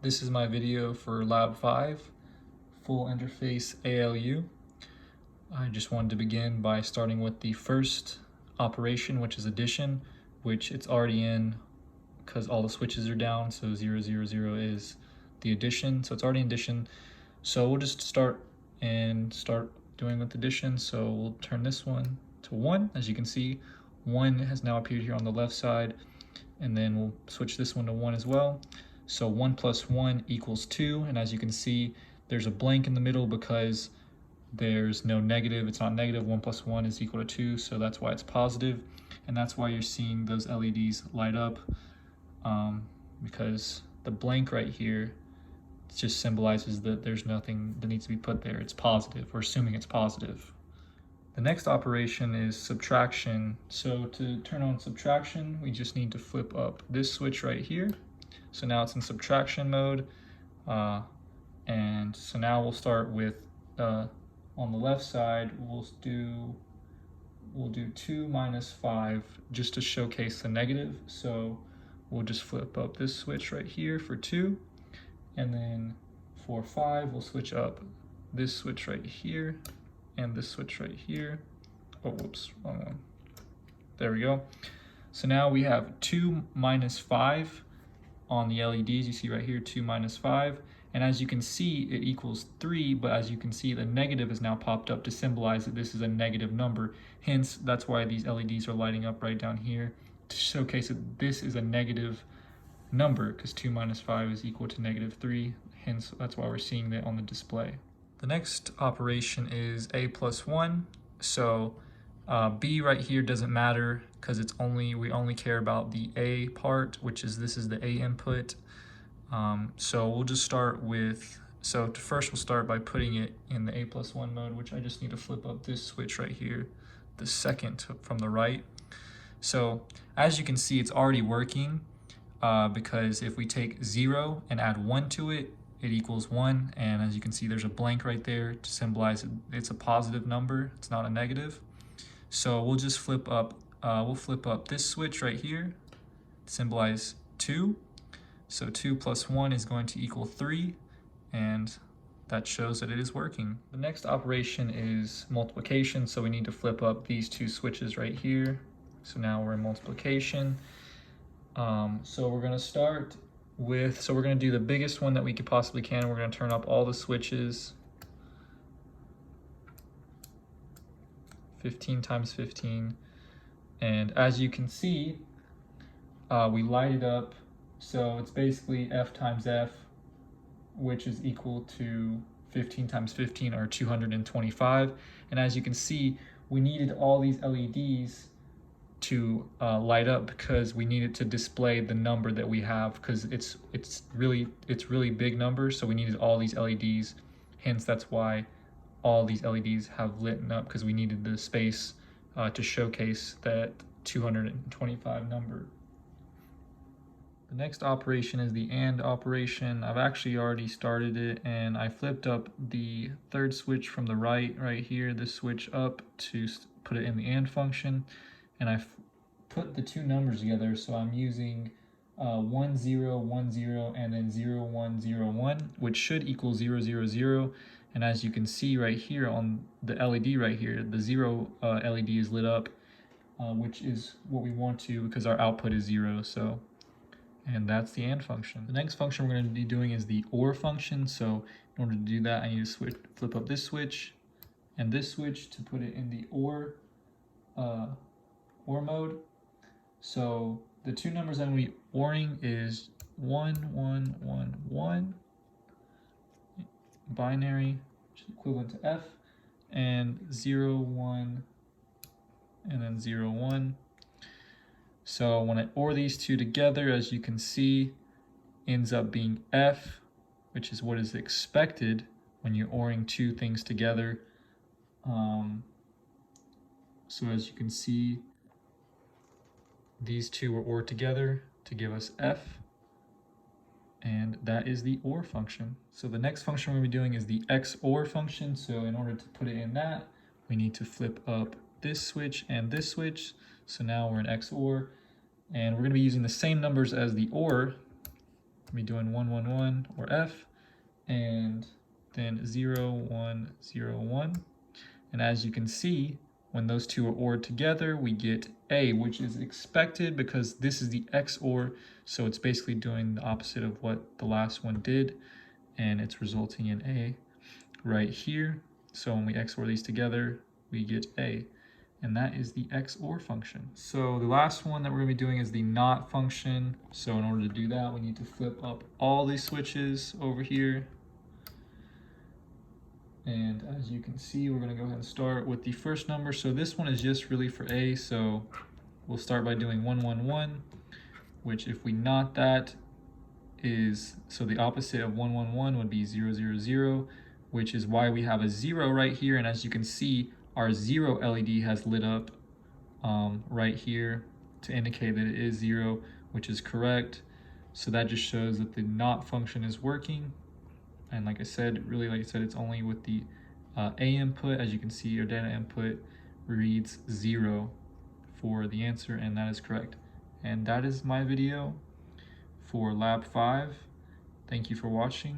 This is my video for Lab 5, Full Interface ALU. I just wanted to begin by starting with the first operation, which is addition, which it's already in because all the switches are down, so 0, 0, 0 is the addition, so it's already in addition. So we'll just start doing with addition. So we'll turn this one to 1. As you can see, 1 has now appeared here on the left side, and then we'll switch this one to 1 as well. So 1 plus 1 equals 2, and as you can see, there's a blank in the middle because there's no negative. It's not negative. 1 plus 1 is equal to 2, so that's why it's positive, and that's why you're seeing those LEDs light up, because the blank right here just symbolizes that there's nothing that needs to be put there. It's positive. We're assuming it's positive. The next operation is subtraction. So to turn on subtraction, we just need to flip up this switch right here. So now it's in subtraction mode. And so now we'll start with, on the left side, we'll do 2 minus 5 just to showcase the negative. So we'll just flip up this switch right here for 2. And then for 5, we'll switch up this switch right here and this switch right here. Oh, whoops, wrong one. There we go. So now we have 2 minus 5 on the LEDs. You see right here, 2 minus 5. And as you can see, it equals 3, but as you can see, the negative is now popped up to symbolize that this is a negative number. Hence, that's why these LEDs are lighting up right down here to showcase that this is a negative number, because 2 minus 5 is equal to negative 3. Hence, that's why we're seeing that on the display. The next operation is A plus 1. So B right here doesn't matter because we only care about the A part, which is this is the A input. So we'll just start with, first we'll start by putting it in the A plus 1 mode, which I just need to flip up this switch right here, the second from the right. So as you can see, it's already working because if we take 0 and add 1 to it, it equals 1. And as you can see, there's a blank right there to symbolize it's a positive number. It's not a negative. So we'll just flip up this switch right here to symbolize 2. So 2 plus 1 is going to equal 3, and that shows that it is working. The next operation is multiplication, so we need to flip up these two switches right here. So now we're in multiplication. So we're going to start with, we're going to do the biggest one that we could possibly can. We're going to turn up all the switches. 15 times 15. And as you can see, we light it up. So it's basically F times F, which is equal to 15 times 15, or 225. And as you can see, we needed all these LEDs to light up because we needed to display the number that we have, because it's really big number, so we needed all these LEDs. Hence, that's why all these LEDs have lit up, because we needed the space to showcase that 225 number. The next operation is the AND operation. I've actually already started it, and I flipped up the third switch from the right here, this switch up, to put it in the AND function. And I've put the two numbers together, so I'm using 1 0 1 0 and then 0 1 0 1, which should equal 0 0 0. And as you can see right here on the LED right here, the 0 LED is lit up, which is what we want to, because our output is 0. And that's the AND function. The next function we're going to be doing is the OR function. So in order to do that, I need to flip up this switch and this switch to put it in the OR mode. So the two numbers I'm going to be ORing is 1 1 1 1 binary, which is equivalent to F, and 0 1 and then 0 1. So when I OR these two together, as you can see, ends up being F, which is what is expected when you're ORing two things together. So as you can see, these two were ORed together to give us F, and that is the OR function. So the next function we're going to be doing is the XOR function. So in order to put it in that, we need to flip up this switch and this switch. So now we're in XOR, and we're going to be using the same numbers as the OR, be doing 1, 1, 1 or F, and then 0, 1, 0, 1. And as you can see, when those two are ORed together, we get A, which is expected because this is the XOR, so it's basically doing the opposite of what the last one did, and it's resulting in A right here. So when we XOR these together, we get A, and that is the XOR function. So the last one that we're gonna be doing is the NOT function. So in order to do that, we need to flip up all these switches over here. And as you can see, we're gonna go ahead and start with the first number. So this one is just really for A, so we'll start by doing 1, 1, 1, which if we NOT that is, so the opposite of 1, 1, 1 would be 0, 0, 0, which is why we have a 0 right here. And as you can see, our 0 LED has lit up right here to indicate that it is 0, which is correct. So that just shows that the NOT function is working. And like I said, it's only with the A input. As you can see, your data input reads 0 for the answer, and that is correct. And that is my video for Lab 5. Thank you for watching.